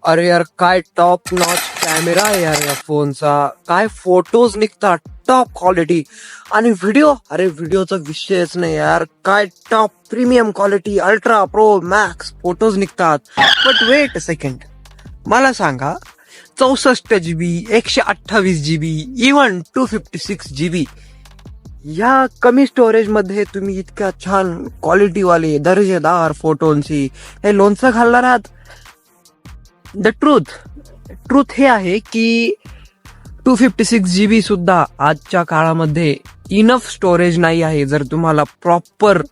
अरे यार, काय टॉप नॉच कॅमेरा आहे यार या फोनचा. काय फोटोज निघतात, टॉप क्वालिटी. आणि व्हिडिओ, अरे व्हिडिओचा विषयच नाही यार. काय top premium quality, ultra pro max photos निघतात. बट वेट अ सेकंड, मला सांगा, 64 GB, 128 GB, इव्हन 256 GB या कमी स्टोरेज मध्ये तुम्ही इतक्या छान क्वालिटीवाले दर्जेदार फोटोंची हे लोणचं घालणार आहात. द ट्रूथ हे आहे की 256 GB सुद्धा आजच्या काळामध्ये इनफ स्टोरेज नाही आहे जर तुम्हाला प्रॉपर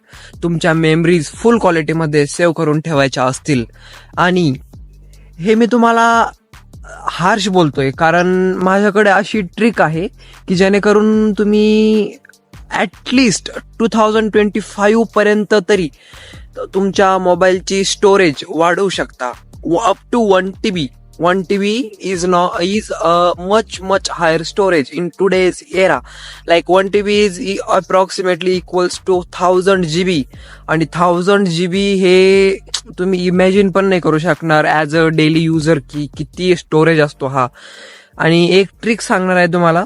तुमच्या मेमरीज फुल क्वालिटीमध्ये सेव्ह करून ठेवायच्या असतील. आणि हे मी तुम्हाला हार्श बोलतोय कारण माझ्याकडे अशी ट्रिक आहे की जेणेकरून तुम्ही ॲटलिस्ट 2025 पर्यंत तरी तुमच्या मोबाईलची स्टोरेज वाढवू शकता. Up to 1 TB. 1 TB is much higher storage in today's era. Like 1 TB is approximately equals to 1000 GB. आणि 1000 GB हे तुम्ही इमॅजिन पण नाही करू शकणार ॲज अ डेली युजर की किती स्टोरेज असतो हा. आणि एक ट्रिक सांगणार आहे तुम्हाला.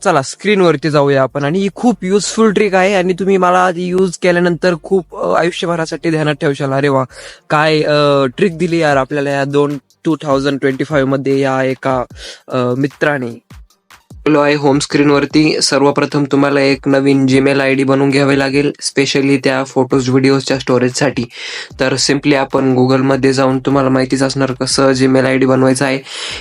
चला स्क्रीनवरती जाऊया आपण. आणि ही खूप युजफुल ट्रिक आहे आणि तुम्ही मला ती यूज केल्यानंतर खूप आयुष्यभरासाठी ध्यानात ठेवशाल. अरे वा, काय ट्रिक दिली यार आपल्याला या 2025 मध्ये या एका मित्राने. आहे होम स्क्रीनवरती. सर्वप्रथम तुम्हाला एक नवीन जीमेल ID बनवून घ्यावे लागेल, स्पेशली त्या फोटोज व्हिडिओजच्या स्टोरेजसाठी. तर सिम्पली आपण गुगलमध्ये जाऊन, तुम्हाला माहितीच असणार कसं जीमेल ID बनवायचं आहे.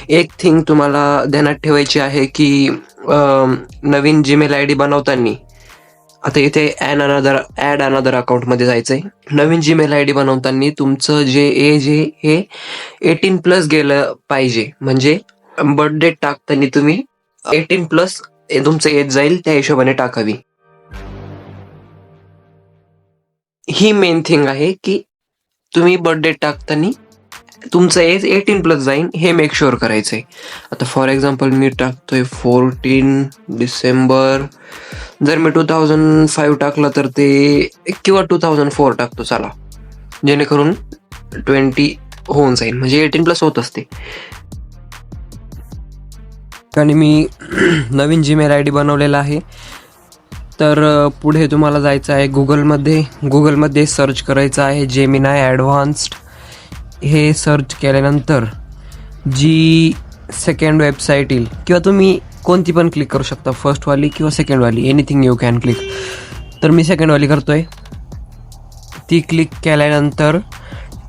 एक थिंग तुम्हाला ध्यानात ठेवायची आहे की नवीन जीमेल ID बनवताना, आता इथे ॲड अनदर अकाउंटमध्ये जायचंय. नवीन जीमेल ID बनवताना तुमचं जे एज आहे हे 18+ गेलं पाहिजे. म्हणजे बर्थडे टाकताना तुम्ही 18+ तुमचं एज जाईल त्या हिशोबाने टाकावी. ही मेन थिंग आहे की तुम्ही बर्थडे टाकताना तुमचं एज 18+ जाईल हे मेक शुअर करायचंय. आता फॉर एक्झाम्पल मी टाकतोय 14 डिसेंबर. जर मी 2005 टाकलं तर ते, किंवा 2004 टाकतो चला, जेणेकरून 20 होऊन जाईल, म्हणजे 18+ होत असते. आणि मी नवीन जीमेल ID बनवलेला आहे. तर पुढे तुम्हाला जायचं आहे गुगलमध्ये सर्च करायचं आहे जेमिनाय ॲडव्हान्स्ड. हे सर्च केल्यानंतर जी सेकंड वेबसाईट येईल, किंवा तुम्ही कोणती पण क्लिक करू शकता, फर्स्टवाली किंवा सेकंडवाली, एनिथिंग यू कॅन क्लिक. तर मी सेकंडवाली करतोय. ती क्लिक केल्यानंतर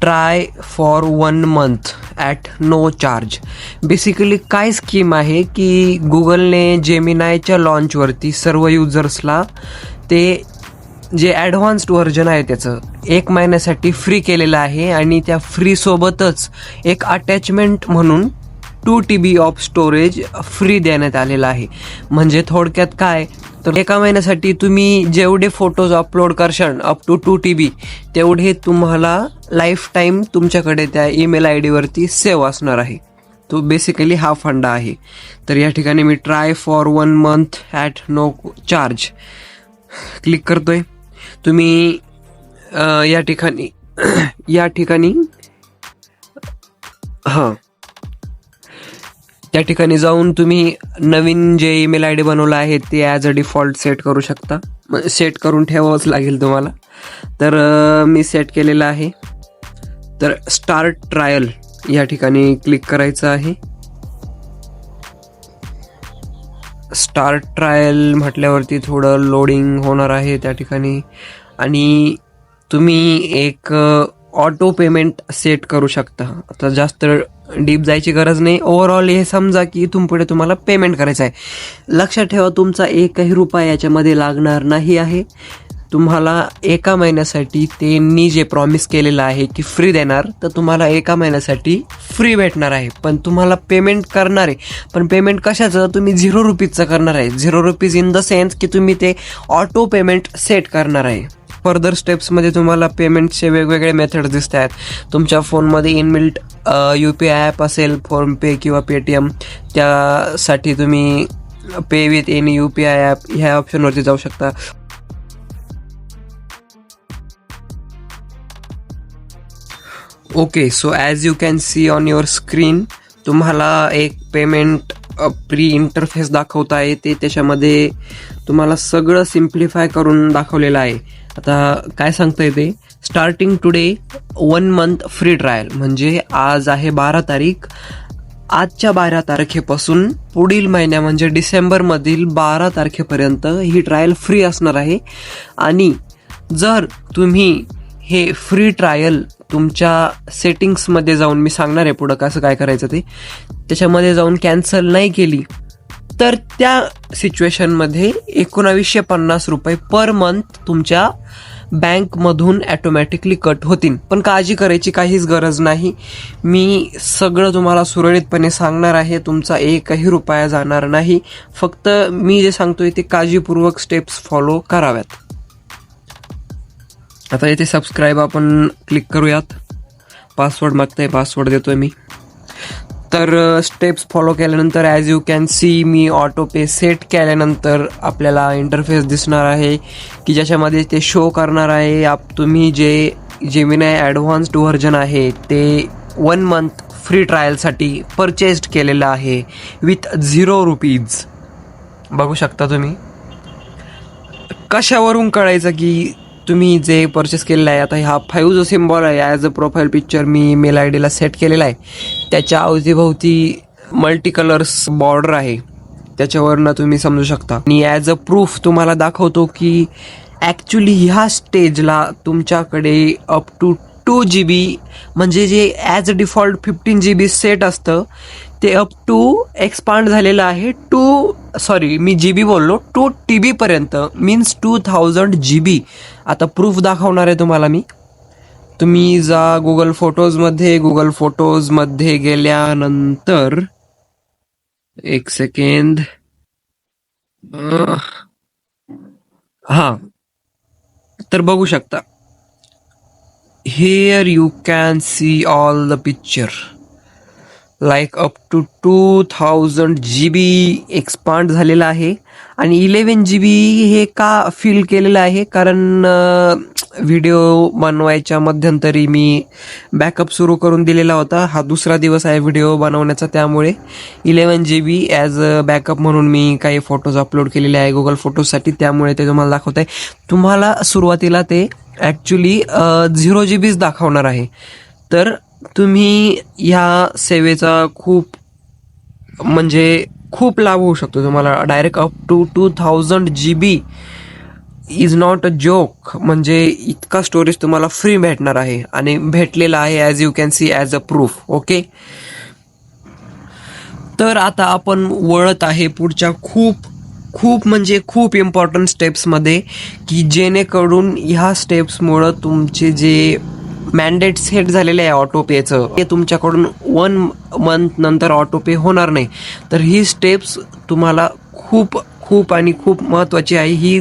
try for 1 month at no charge. Basically काय स्कीम आहे की गुगलने जेमिनायच्या लॉन्चवरती सर्व युजर्सला ते जे ॲडव्हान्स्ड व्हर्जन आहे त्याचं 1 महिन्यासाठी फ्री केलेलं आहे. आणि त्या फ्रीसोबतच एक अटॅचमेंट म्हणून 2 TB ऑफ स्टोरेज फ्री देण्यात आलेलं आहे. म्हणजे थोडक्यात काय, तर 1 महिन्यासाठी तुम्ही जेवढे फोटोज अपलोड करशाल अप टू 2 TB, तेवढे तुम्हाला लाईफ टाईम तुमच्याकडे त्या ईमेल ID वरती सेव्ह असणार आहे. तो बेसिकली हा फंडा आहे. तर या ठिकाणी मी try for 1 month at no charge click करतोय. तुम्ही या ठिकाणी त्या ठिकाणी जाऊन तुम्ही नवीन जे ईमेल ID बनवलं आहे ते ॲज अ डिफॉल्ट सेट करू शकता. सेट करून ठेवावंच लागेल तुम्हाला. तर मी सेट केलेलं आहे. तर स्टार्ट ट्रायल या ठिकाणी क्लिक करायचं आहे. स्टार्ट ट्रायल म्हटल्यावरती थोडं लोडिंग होणार आहे त्या ठिकाणी. आणि तुम्ही एक ऑटो पेमेंट सेट करू शकता. आता जास्त डीप जायची गरज नाही. ओव्हरऑल हे समजा की इथून पुढे तुम्हाला पेमेंट करायचं आहे. लक्षात ठेवा, तुमचा 1 रुपया याच्यामध्ये लागणार नाही आहे. तुम्हाला 1 महिन्यासाठी त्यांनी जे प्रॉमिस केलेलं आहे की फ्री देणार, तर तुम्हाला 1 महिन्यासाठी फ्री भेटणार आहे. पण तुम्हाला पेमेंट करणार आहे. पण पेमेंट कशाचं, तुम्ही 0 रुपीजचं करणार आहे. 0 रुपीज इन द सेन्स की तुम्ही ते ऑटो पेमेंट सेट करणार आहे. फर्दर स्टेप्समध्ये तुम्हाला पेमेंटचे वेगवेगळे मेथड दिसत आहेत. तुमच्या फोनमध्ये इनबिल्ट UPI ॲप असेल, फोनपे किंवा पेटीएम, त्यासाठी तुम्ही पे विथ एनी UPI ॲप ह्या ऑप्शनवरती जाऊ शकता. Okay, so as you can C on your screen तुम्हाला एक पेमेंट प्री इंटरफेस दाखवता येते. त्याच्यामध्ये तुम्हाला सगळं सिम्प्लिफाय करून दाखवलेलं आहे. आता काय सांगता येते, starting today 1 month free trial, म्हणजे आज आहे 12 तारीख. आजच्या 12 तारखेपासून पुढील महिन्या म्हणजे डिसेंबरमधील 12 तारखेपर्यंत ही ट्रायल फ्री असणार आहे. आणि जर तुम्ही हे फ्री ट्रायल तुमच्या सेटिंग्समध्ये जाऊन, मी सांगणार आहे पुढं कसं काय करायचं ते, त्याच्यामध्ये जाऊन कॅन्सल नाही केली तर त्या सिच्युएशनमध्ये 1950 रुपये पर मंथ तुमच्या बँकमधून ॲटोमॅटिकली कट होतील. पण काळजी करायची काहीच गरज नाही. मी सगळं तुम्हाला सुरळीतपणे सांगणार आहे. तुमचा एकही रुपया जाणार नाही. फक्त मी जे सांगतोय ते काळजीपूर्वक स्टेप्स फॉलो कराव्यात. आता इथे सबस्क्राईब आपण क्लिक करूयात. पासवर्ड मागताय, पासवर्ड देतोय मी. तर स्टेप्स फॉलो केल्यानंतर as you can C me auto pay set केल्यानंतर आपल्याला इंटरफेस दिसणार आहे की ज्याच्यामध्ये ते शो करणार आहे तुम्ही जे जेमिनाय ॲडव्हान्स्ड व्हर्जन आहे ते 1 मंथ फ्री ट्रायलसाठी परचेस्ड केलेलं आहे विथ 0 रुपीज. बघू शकता तुम्ही. कशावरून कळायचं की तुम्ही जे परचेस केलेलं आहे. आता हा 5 जो सिम्बॉल आहे ॲज अ प्रोफाईल पिक्चर मी मेल आय डीला सेट केलेला आहे. त्याच्या अवतीभोवती मल्टी कलर्स बॉर्डर आहे, त्याच्यावरनं तुम्ही समजू शकता. आणि ॲज अ प्रूफ तुम्हाला दाखवतो की ॲक्च्युली ह्या स्टेजला तुमच्याकडे अप टू 2 GB, म्हणजे जे as a default 15 GB set असतं ते अप टू एक्सपांड झालेलं आहे मी GB बोललो, 2 TB पर्यंत, मीन्स 2000 GB. आता प्रूफ दाखवणार आहे तुम्हाला मी. तुम्ही जा गुगल फोटोजमध्ये गेल्यानंतर एक सेकंड. हां, तर बघू शकता. Here you can see all the picture like up to 2000 GB expand झालेला आहे. आणि 11 GB हे का फील केलेलं आहे, कारण व्हिडिओ बनवायच्या मध्यंतरी मी बॅकअप सुरू करून दिलेला होता. हा दुसरा दिवस आहे व्हिडिओ बनवण्याचा, त्यामुळे 11 GB ॲज अ बॅकअप म्हणून मी काही फोटोज अपलोड केलेले आहे गुगल फोटोजसाठी, त्यामुळे ते तुम्हाला दाखवत आहे. तुम्हाला सुरुवातीला ते ॲक्च्युली 0 GBच दाखवणार आहे. तर तुम्ही ह्या सेवेचा खूप लाभ होऊ शकतो तुम्हाला. Direct up to 2000 GB is not a joke. म्हणजे इतका स्टोरेज तुम्हाला फ्री भेटणार आहे आणि भेटलेला आहे as you can C as a proof. Okay, तर आता आपण वळत आहे पुढच्या खूप इम्पॉर्टंट स्टेप्समध्ये, की जेणेकरून ह्या स्टेप्समुळं तुमचे जे मॅन्डेट सेट झालेलं आहे ऑटो पेचं ते तुमच्याकडून 1 मंथ नंतर ऑटो पे होणार नाही. तर ही स्टेप्स तुम्हाला खूप महत्त्वाची आहे. ही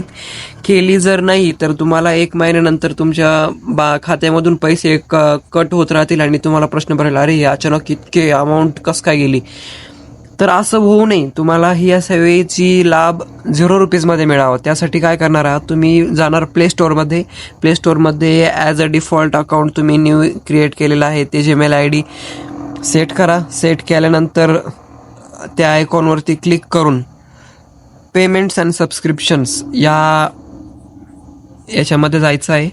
केली जर नाही तर तुम्हाला 1 महिन्यानंतर तुमच्या खात्यामधून पैसे कट होत राहतील आणि तुम्हाला प्रश्न पडेल, अरे अचानक इतके अमाऊंट कसं काय गेली. तर असं होऊ नये. तुम्हाला ही या सेवेची लाभ 0 रुपीजमध्ये मिळावा, त्यासाठी काय करणार आहात, तुम्ही जाणार प्ले स्टोअरमध्ये ॲज अ डिफॉल्ट अकाउंट तुम्ही न्यू क्रिएट केलेलं आहे ते जीमेल ID सेट करा. सेट केल्यानंतर त्या आयकॉनवरती क्लिक करून पेमेंट्स अँड सबस्क्रिप्शन्स याच्यामध्ये जायचं आहे.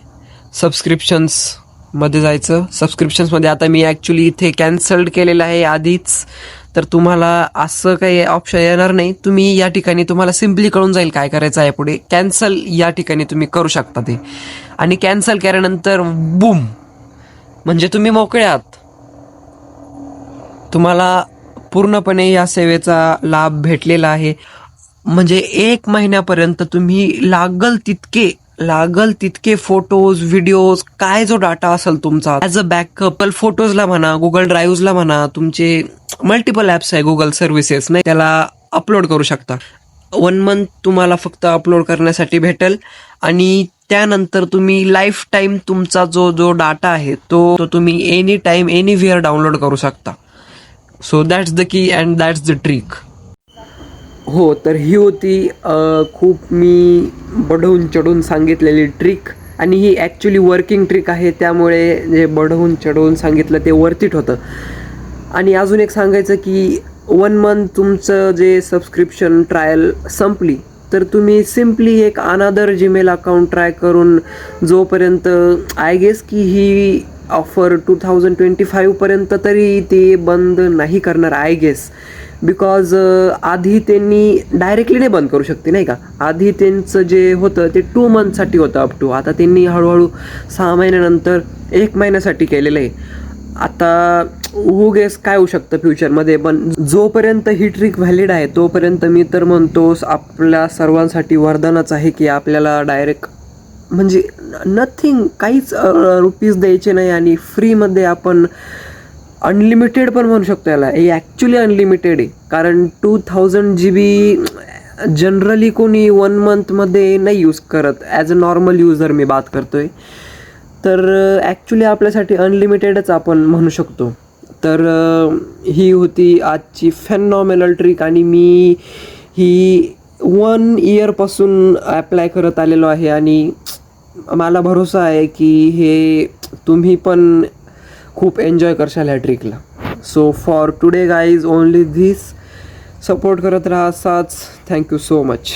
सबस्क्रिप्शन्समध्ये आता मी ॲक्च्युली इथे कॅन्सल्ड केलेलं आहे आधीच, तर तुम्हाला असं काही ऑप्शन येणार नाही. तुम्ही या ठिकाणी तुम्हाला सिम्पली कळून जाईल काय करायचं आहे पुढे. कॅन्सल या ठिकाणी तुम्ही करू शकता ते, आणि कॅन्सल केल्यानंतर बूम, म्हणजे तुम्ही मोकळे आहात. तुम्हाला पूर्णपणे या सेवेचा लाभ भेटलेला आहे. म्हणजे 1 महिन्यापर्यंत तुम्ही लागल तितके फोटोज, व्हिडिओज, काय जो डाटा असेल तुमचा ॲज अ बॅकअप फोटोजला म्हणा, गुगल ड्राईव्हला म्हणा, तुमचे मल्टिपल ॲप्स आहे गुगल सर्व्हिसेस नाही, त्याला अपलोड करू शकता. 1 मंथ तुम्हाला फक्त अपलोड करण्यासाठी भेटेल. आणि त्यानंतर तुम्ही लाईफ टाईम तुमचा जो डाटा आहे तो तुम्ही एनी टाईम एनीवेअर डाउनलोड करू शकता. So that's the key and that's the trick. हो, तर ही होती खूप मी बढून चढून सांगितलेली ट्रिक आणि ही ॲक्च्युली वर्किंग ट्रिक आहे, त्यामुळे जे बढवून चढवून सांगितलं ते वर्थ इट होतं. आणि अजून एक सांगायचं की 1 मंथ तुमचं जे सबस्क्रिप्शन ट्रायल संपली तर तुम्ही सिम्पली एक अनादर जीमेल अकाउंट ट्राय करून, जोपर्यंत आय गेस की ही ऑफर 2025पर्यंत तरी ते बंद नाही करणार आय गेस. बिकॉज आधी त्यांनी डायरेक्टली नाही बंद करू शकते नाही का. आधी त्यांचं जे होतं ते 2 मंथसाठी होतं अप टू. आता त्यांनी हळूहळू 6 महिन्यानंतर 1 महिन्यासाठी केलेलं आहे. आता गेस काय होऊ शकतं फ्युचरमध्ये, पण जोपर्यंत ही ट्रिक व्हॅलिड आहे तोपर्यंत मी तर म्हणतो आपल्या सर्वांसाठी वरदानच आहे की आपल्याला डायरेक्ट म्हणजे नथिंग, काहीच रुपीज द्यायचे नाही आणि फ्रीमध्ये आपण अनलिमिटेड पण म्हणू शकतो याला. हे ॲक्च्युली अनलिमिटेड आहे, कारण 2000 GB जनरली कोणी 1 मंथमध्ये नाही यूज करत. ॲज अ नॉर्मल युजर मी बात करतोय, तर ॲक्च्युली आपल्यासाठी अनलिमिटेडच आपण म्हणू शकतो. तर ही होती आजची फॅनॉमिनल ट्रिक आणि मी ही 1 इयरपासून ॲप्लाय करत आलेलो आहे आणि मला भरोसा आहे की हे तुम्ही पण खूप एन्जॉय करशाल ह्या ट्रिकला. So for today guys only this. Support करत राहा असाच. Thank you so much.